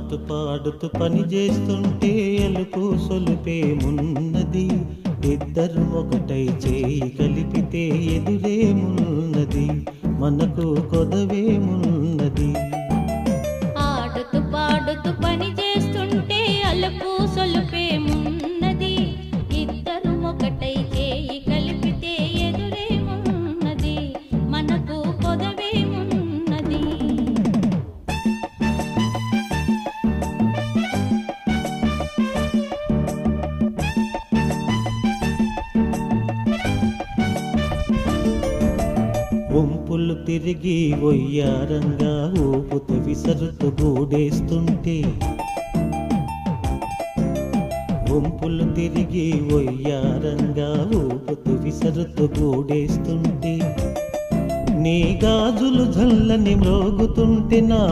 ఆడుతూ పాడుతూ పని చేస్తుంటే ఎలుపు సొలుపేమున్నది, ఇద్దరు ఒకటై చేయి కలిపితే ఎదురేమున్నది, మనకు కొదవేమున్నది. ఆడుతూ పాడుతూ పని చేస్తుంటే అలుపు సొలుపేమున్నది, ఇద్దరు ఒకటై చేయి కలిపితే ఎదురేమున్నది, మనకు కొదవేమున్నది. వంపులు తిరిగి వయ్యారంగా ఊపుతూ విసరుతూ గూడేస్తుంటే, వంపులు తిరిగి వయ్యారంగా ఊపుతూ విసరుతూ గూడేస్తుంటే, నీ గాజులు జల్లని మ్రోగుతుంటే నా